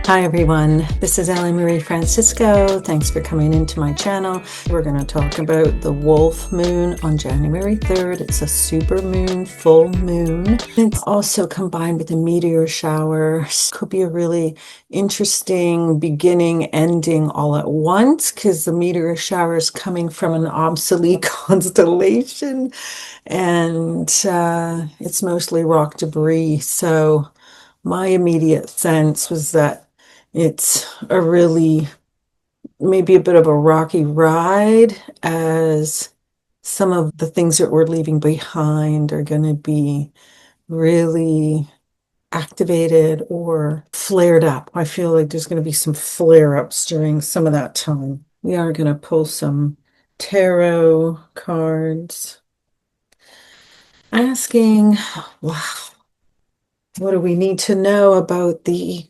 Hi everyone, this is Ellie Marie Francisco. Thanks for coming into my channel. We're going to talk about the wolf moon on January 3rd. It's a super moon, full moon. It's also combined with a meteor shower. Could be a really interesting beginning, ending all at once because the meteor shower is coming from an obsolete constellation and it's mostly rock debris. So my immediate sense was that it's a really, maybe a bit of a rocky ride, as some of the things that we're leaving behind are going to be really activated or flared up. I feel like there's going to be some flare-ups during some of that time. We are going to pull some tarot cards, asking, wow, what do we need to know about the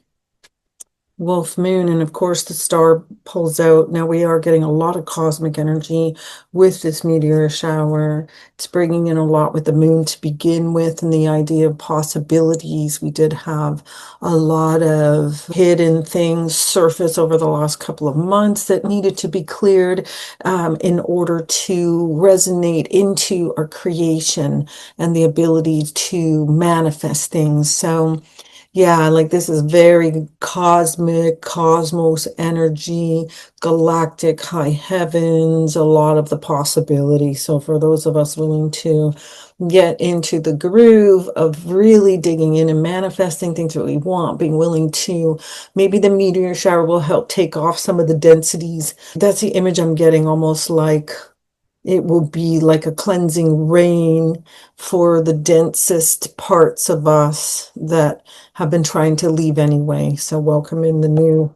wolf moon? And of course the star pulls out. Now we are getting a lot of cosmic energy with this meteor shower. It's bringing in a lot with the moon to begin with, and the idea of possibilities. We did have a lot of hidden things surface over the last couple of months that needed to be cleared in order to resonate into our creation and the ability to manifest things. So yeah, like this is very cosmic, cosmos energy, galactic high heavens, a lot of the possibility. So for those of us willing to get into the groove of really digging in and manifesting things that we want, being willing to, maybe the meteor shower will help take off some of the densities. That's the image I'm getting, almost like it will be like a cleansing rain for the densest parts of us that have been trying to leave anyway. So welcome in the new.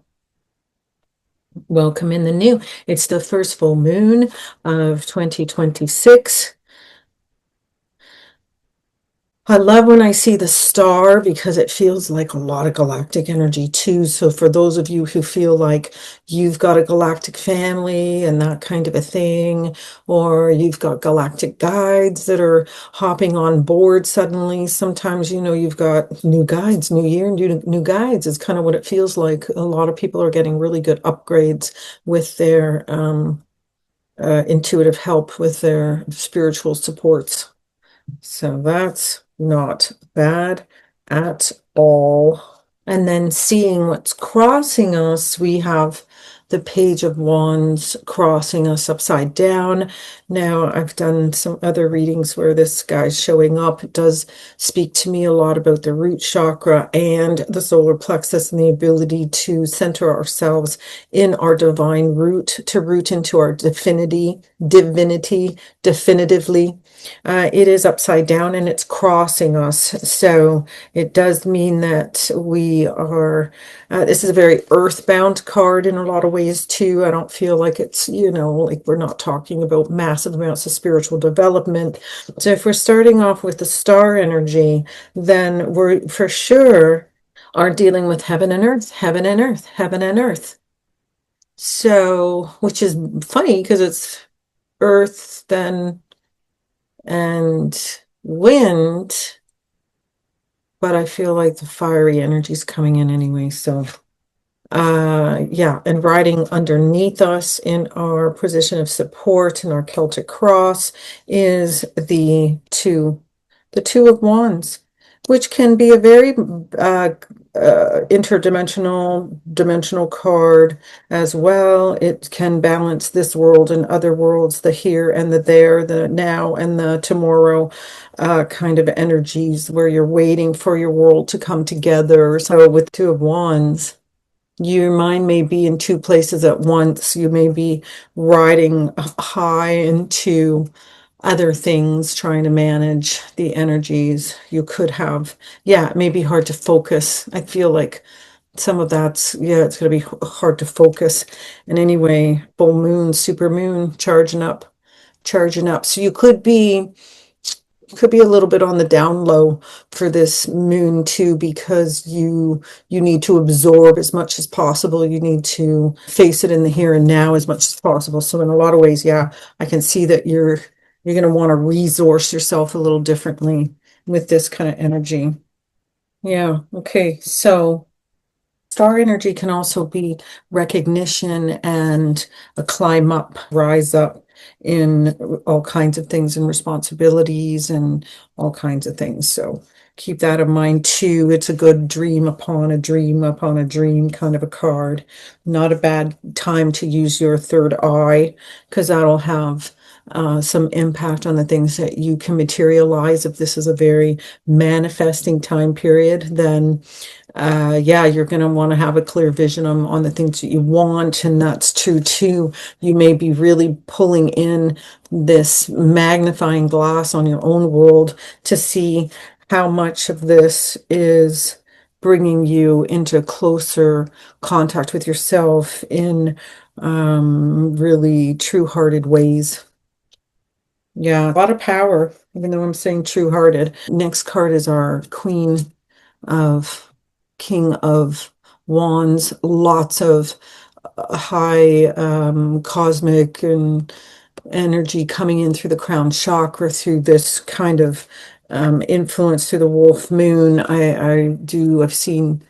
Welcome in the new. It's the first full moon of 2026. I love when I see the star because it feels like a lot of galactic energy too. So for those of you who feel like you've got a galactic family and that kind of a thing, or you've got galactic guides that are hopping on board suddenly, sometimes, you know, you've got new guides, new year, new guides is kind of what it feels like. A lot of people are getting really good upgrades with their intuitive help, with their spiritual supports. So that's not bad at all. And then seeing what's crossing us, we have the Page of Wands crossing us upside down. Now, I've done some other readings where this guy's showing up. It does speak to me a lot about the root chakra and the solar plexus and the ability to center ourselves in our divine root, to root into our divinity, definitively. It is upside down and it's crossing us. So it does mean that we are, this is a very earthbound card in a lot of ways too. I don't feel like it's, you know, like we're not talking about massive amounts of spiritual development. So if we're starting off with the star energy, then we're for sure are dealing with heaven and earth, heaven and earth, heaven and earth. So, which is funny because it's earth, then and wind, but I feel like the fiery energy is coming in anyway. So yeah, and riding underneath us in our position of support in our Celtic cross is the two of wands, which can be a very dimensional card as well. It can balance this world and other worlds, the here and the there, the now and the tomorrow kind of energies, where you're waiting for your world to come together. So with Two of Wands, your mind may be in two places at once. You may be riding high into other things, trying to manage the energies. You could have, yeah, it may be hard to focus. I feel like some of that's, yeah, it's going to be hard to focus. And anyway, full moon, super moon, charging up. So you could be Could be a little bit on the down low for this moon too, because you need to absorb as much as possible. You need to face it in the here and now as much as possible. So in a lot of ways, yeah, I can see that you're going to want to resource yourself a little differently with this kind of energy. Yeah. Okay. So star energy can also be recognition and a climb up, rise up in all kinds of things and responsibilities and all kinds of things. So keep that in mind too. It's a good dream upon a dream upon a dream kind of a card. Not a bad time to use your third eye, because that'll have some impact on the things that you can materialize. If this is a very manifesting time period, then yeah, you're going to want to have a clear vision on the things that you want. And that's true too. You may be really pulling in this magnifying glass on your own world to see how much of this is bringing you into closer contact with yourself in really true-hearted ways. Yeah, a lot of power, even though I'm saying true-hearted. Next card is our Queen of King of Wands, lots of high cosmic and energy coming in through the crown chakra through this kind of influence through the wolf moon. I've seen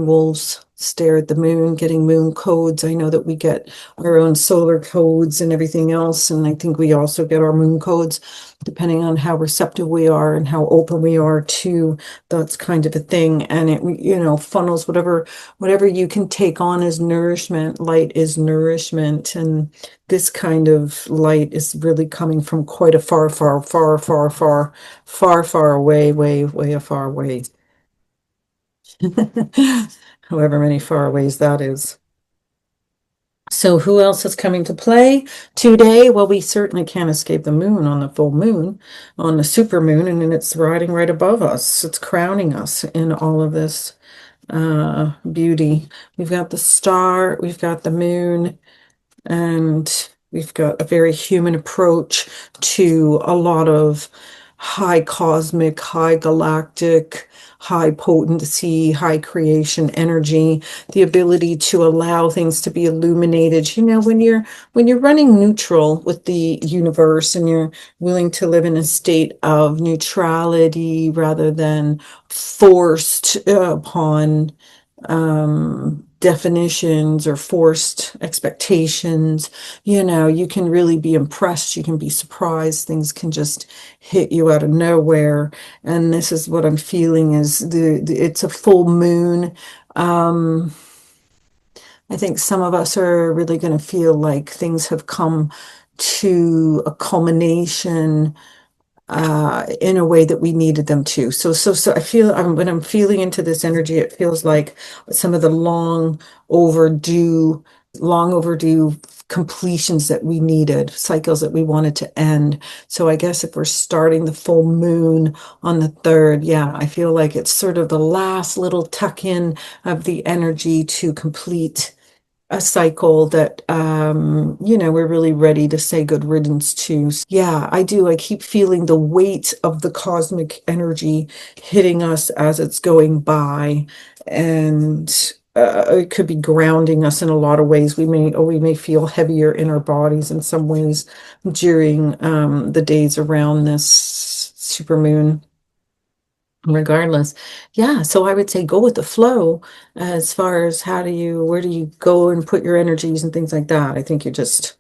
wolves stare at the moon, getting moon codes. I know that we get our own solar codes and everything else, and I think we also get our moon codes depending on how receptive we are and how open we are to that's kind of a thing. And it, funnels whatever you can take on as nourishment. Light is nourishment, and this kind of light is really coming from quite a far away, way a far away. However many far ways that is. So who else is coming to play today? Well, we certainly can't escape the moon on the full moon, on the super moon, and then it's riding right above us. It's crowning us in all of this beauty. We've got the star, we've got the moon, and we've got a very human approach to a lot of high cosmic, high galactic, high potency, high creation energy, the ability to allow things to be illuminated. When you're running neutral with the universe and you're willing to live in a state of neutrality rather than forced upon definitions or forced expectations, you can really be impressed. You can be surprised. Things can just hit you out of nowhere. And this is what I'm feeling is it's a full moon. I think some of us are really going to feel like things have come to a culmination in a way that we needed them to. So I feel when I'm feeling into this energy, it feels like some of the long overdue completions that we needed, cycles that we wanted to end. So I guess if we're starting the full moon on the 3rd, yeah, I feel like it's sort of the last little tuck in of the energy to complete a cycle that we're really ready to say good riddance to. Yeah, I do. I keep feeling the weight of the cosmic energy hitting us as it's going by, and it could be grounding us in a lot of ways. We may feel heavier in our bodies in some ways during the days around this supermoon. Regardless, yeah, so I would say go with the flow as far as where do you go and put your energies and things like that. I think you just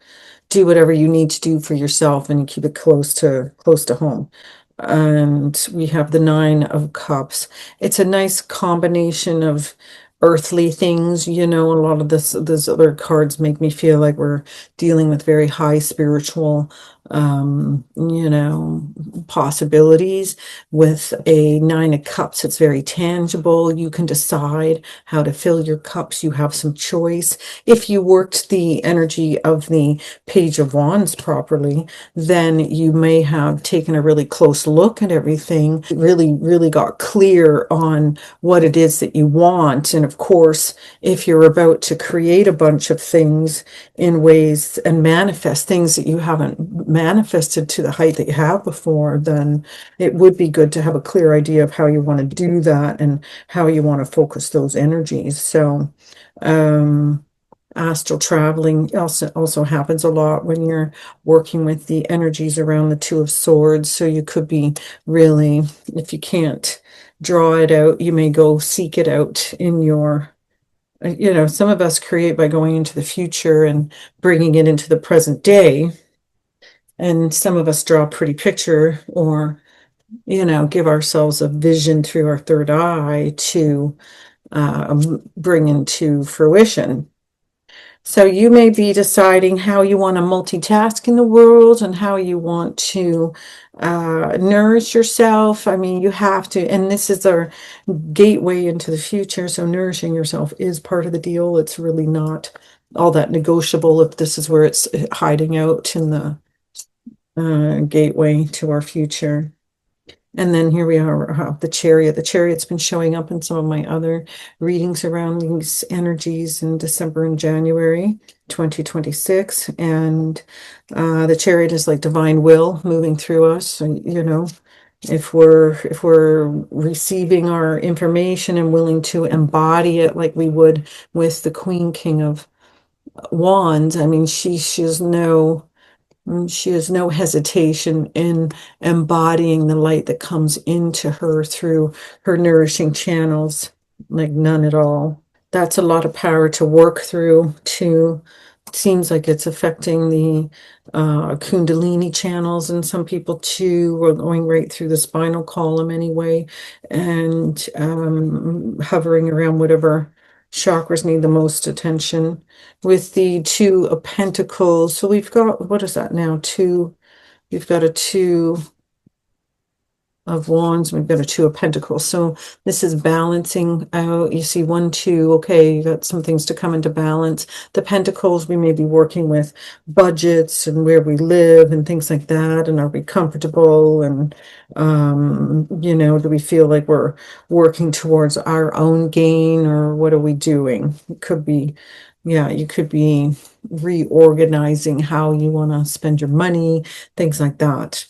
do whatever you need to do for yourself and keep it close to home. And we have the 9 of Cups. It's a nice combination of earthly things. A lot of those other cards make me feel like we're dealing with very high spiritual possibilities. With a 9 of Cups, it's very tangible. You can decide how to fill your cups. You have some choice. If you worked the energy of the Page of Wands properly, then you may have taken a really close look at everything, really got clear on what it is that you want. And of course, if you're about to create a bunch of things in ways and manifest things that you haven't manifested to the height that you have before, then it would be good to have a clear idea of how you want to do that and how you want to focus those energies. So, um, astral traveling also happens a lot when you're working with the energies around the Two of Swords. So you could be really, if you can't draw it out, you may go seek it out in your, some of us create by going into the future and bringing it into the present day. And some of us draw a pretty picture or, give ourselves a vision through our third eye to bring into fruition. So you may be deciding how you want to multitask in the world and how you want to nourish yourself. I mean, you have to, and this is our gateway into the future. So nourishing yourself is part of the deal. It's really not all that negotiable if this is where it's hiding out in the gateway to our future. And then here we are, the chariot. The chariot's been showing up in some of my other readings around these energies in December and January 2026. And the chariot is like divine will moving through us. And, if we're receiving our information and willing to embody it like we would with the Queen King of Wands, I mean, she has no hesitation in embodying the light that comes into her through her nourishing channels, like none at all. That's a lot of power to work through to, it seems like it's affecting the Kundalini channels and some people too. We're going right through the spinal column anyway, and hovering around whatever chakras need the most attention. With the Two of Pentacles, so we've got, what is that now? We've got a Two of Wands, we've got a Two of Pentacles. So this is balancing out. You see 1, 2, okay, you got some things to come into balance. The Pentacles, we may be working with budgets and where we live and things like that. And are we comfortable? And, do we feel like we're working towards our own gain, or what are we doing? It could be, yeah, you could be reorganizing how you want to spend your money, things like that.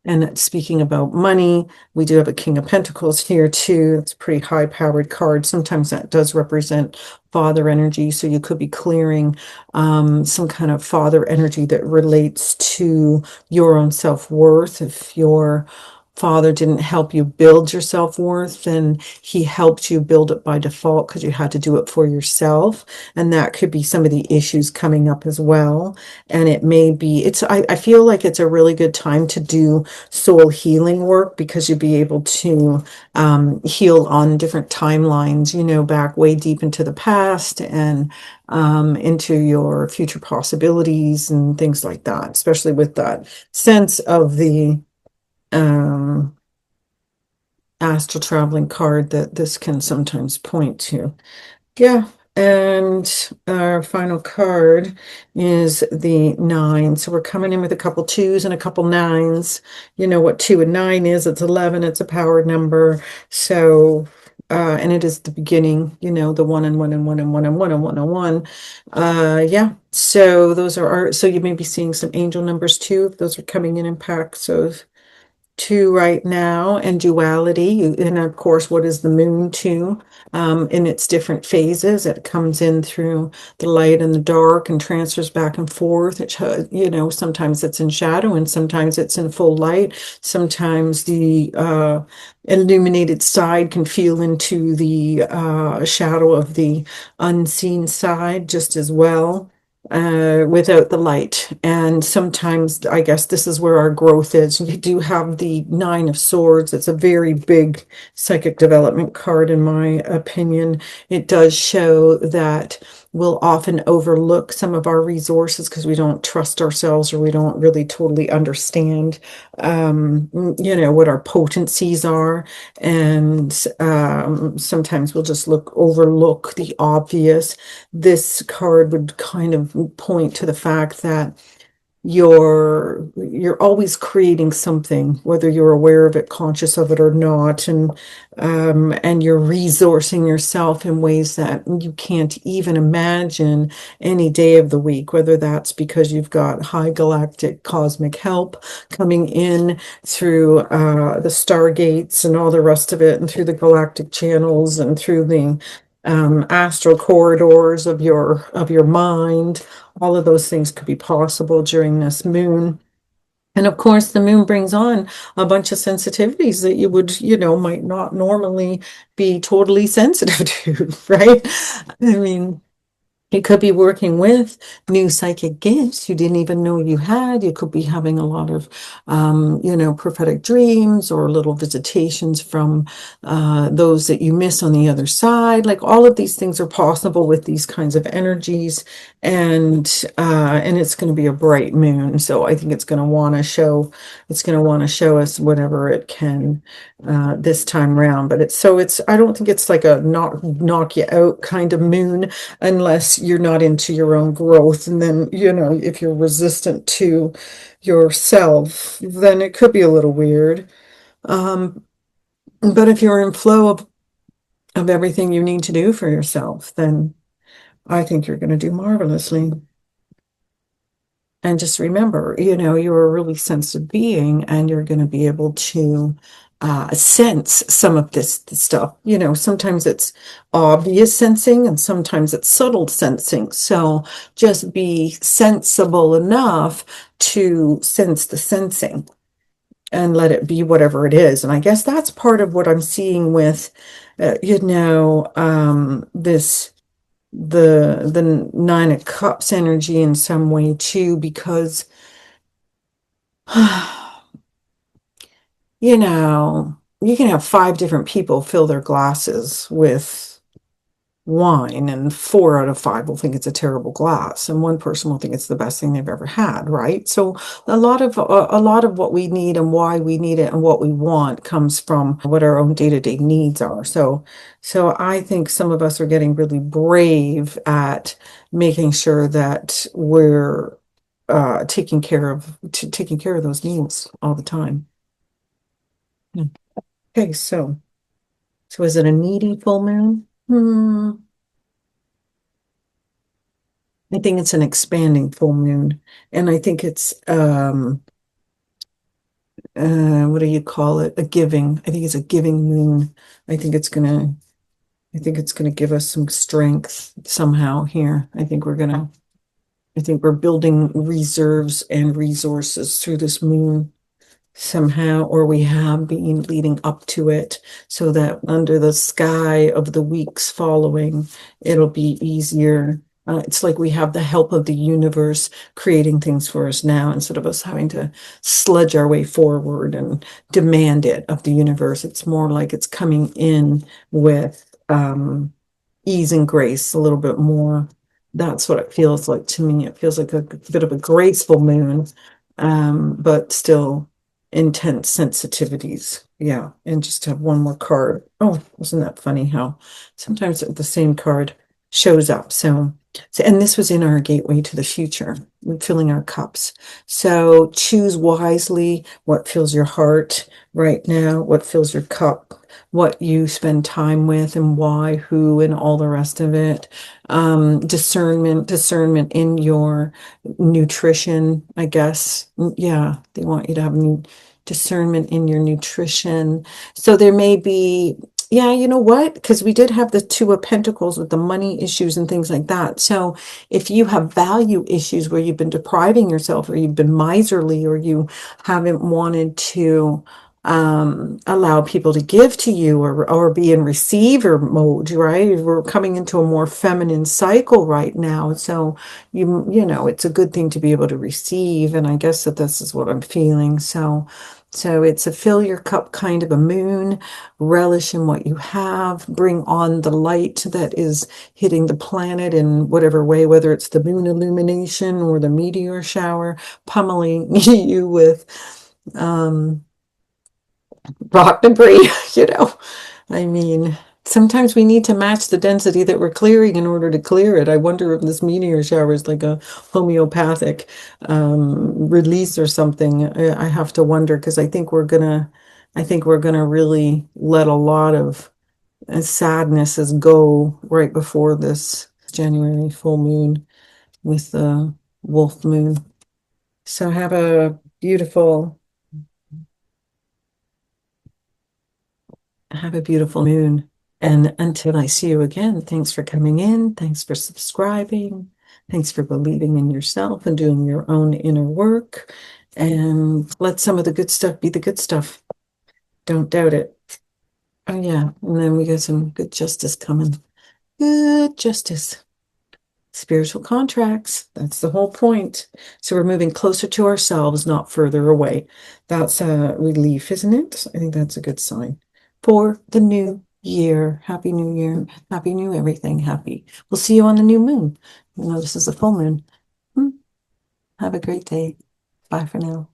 And speaking about money, we do have a King of Pentacles here too. It's a pretty high-powered card. Sometimes that does represent father energy. So you could be clearing some kind of father energy that relates to your own self-worth. If your father didn't help you build your self-worth, then he helped you build it by default because you had to do it for yourself. And that could be some of the issues coming up as well. And it may be, I feel like it's a really good time to do soul healing work, because you'll be able to heal on different timelines, back way deep into the past and into your future possibilities and things like that, especially with that sense of the astral traveling card that this can sometimes point to. Yeah. And our final card is the 9. So we're coming in with a couple 2s and a couple 9s. You know what 2 and 9 is? It's 11. It's a power number. So, and it is the beginning, the 1 and 1 and 1 and 1 and 1 and 1 and 1. Yeah. So those are so you may be seeing some angel numbers too. Those are coming in packs of 2 right now, and duality. And of course, what is the moon too? In its different phases, it comes in through the light and the dark and transfers back and forth. Sometimes it's in shadow and sometimes it's in full light. Sometimes the illuminated side can feel into the shadow of the unseen side just as well, without the light. And sometimes, I guess this is where our growth is. You do have the 9 of Swords. It's a very big psychic development card, in my opinion. It does show that we'll often overlook some of our resources because we don't trust ourselves, or we don't really totally understand, what our potencies are. And sometimes we'll just overlook the obvious. This card would kind of point to the fact that you're always creating something, whether you're aware of it, conscious of it or not, and you're resourcing yourself in ways that you can't even imagine any day of the week, whether that's because you've got high galactic cosmic help coming in through the stargates and all the rest of it, and through the galactic channels and through the astral corridors of your mind. All of those things could be possible during this moon. And of course, the moon brings on a bunch of sensitivities that you would, might not normally be totally sensitive to, right? I mean, you could be working with new psychic gifts you didn't even know you had. You could be having a lot of, prophetic dreams or little visitations from those that you miss on the other side. Like all of these things are possible with these kinds of energies, and it's going to be a bright moon. So I think it's going to want to show us whatever it can this time around. But I don't think it's like a knock you out kind of moon unless you're not into your own growth. And then, if you're resistant to yourself, then it could be a little weird. Um, but if you're in flow of everything you need to do for yourself, then I think you're going to do marvelously. And just remember, you're a really sensitive being and you're going to be able to sense some of this stuff. Sometimes it's obvious sensing and sometimes it's subtle sensing. So just be sensible enough to sense the sensing and let it be whatever it is. And I guess that's part of what I'm seeing with, this the Nine of Cups energy in some way too, because you can have five different people fill their glasses with wine, and four out of five will think it's a terrible glass, and one person will think it's the best thing they've ever had, right? So a lot of what we need and why we need it and what we want comes from what our own day-to-day needs are. So I think some of us are getting really brave at making sure that we're taking care of those needs all the time. Yeah. Okay, so is it a needy full moon? I think it's an expanding full moon, and I think it's what do you call it? A giving. I think it's a giving moon. I think it's gonna I think it's gonna give us some strength somehow here. I think we're building reserves and resources through this moon somehow, or we have been leading up to it, so that under the sky of the weeks following, it'll be easier. It's like we have the help of the universe creating things for us now instead of us having to sludge our way forward and demand it of the universe. It's more like it's coming in with ease and grace a little bit more. That's what it feels like to me. It feels like a bit of a graceful moon, but still intense sensitivities. Yeah. And just to have one more card. Oh, wasn't that funny how sometimes the same card shows up? And this was in our gateway to the future, filling our cups. So choose wisely what fills your heart right now, what fills your cup, what you spend time with, and why, who, and all the rest of it. Discernment in your nutrition, I guess. Yeah, they want you to have discernment in your nutrition. So there may be, yeah, you know what? Because we did have the Two of Pentacles with the money issues and things like that. So if you have value issues where you've been depriving yourself, or you've been miserly, or you haven't wanted to allow people to give to you, or be in receiver mode, right? We're coming into a more feminine cycle right now. So it's a good thing to be able to receive. And I guess that this is what I'm feeling. So it's a fill your cup kind of a moon, relish in what you have, bring on the light that is hitting the planet in whatever way, whether it's the moon illumination or the meteor shower, pummeling you with rock debris, I mean, Sometimes we need to match the density that we're clearing in order to clear it. I wonder if this meteor shower is like a homeopathic release or something. I have to wonder because I think we're gonna really let a lot of sadnesses go right before this January full moon with the wolf moon. So have a beautiful moon. And until I see you again, thanks for coming in. Thanks for subscribing. Thanks for believing in yourself and doing your own inner work. And let some of the good stuff be the good stuff. Don't doubt it. Oh, yeah. And then we got some good justice coming. Good justice. Spiritual contracts. That's the whole point. So we're moving closer to ourselves, not further away. That's a relief, isn't it? I think that's a good sign for the new year. Happy New Year. Happy New everything. Happy. We'll see you on the new moon. You know, this is a full moon. Have a great day. Bye for now.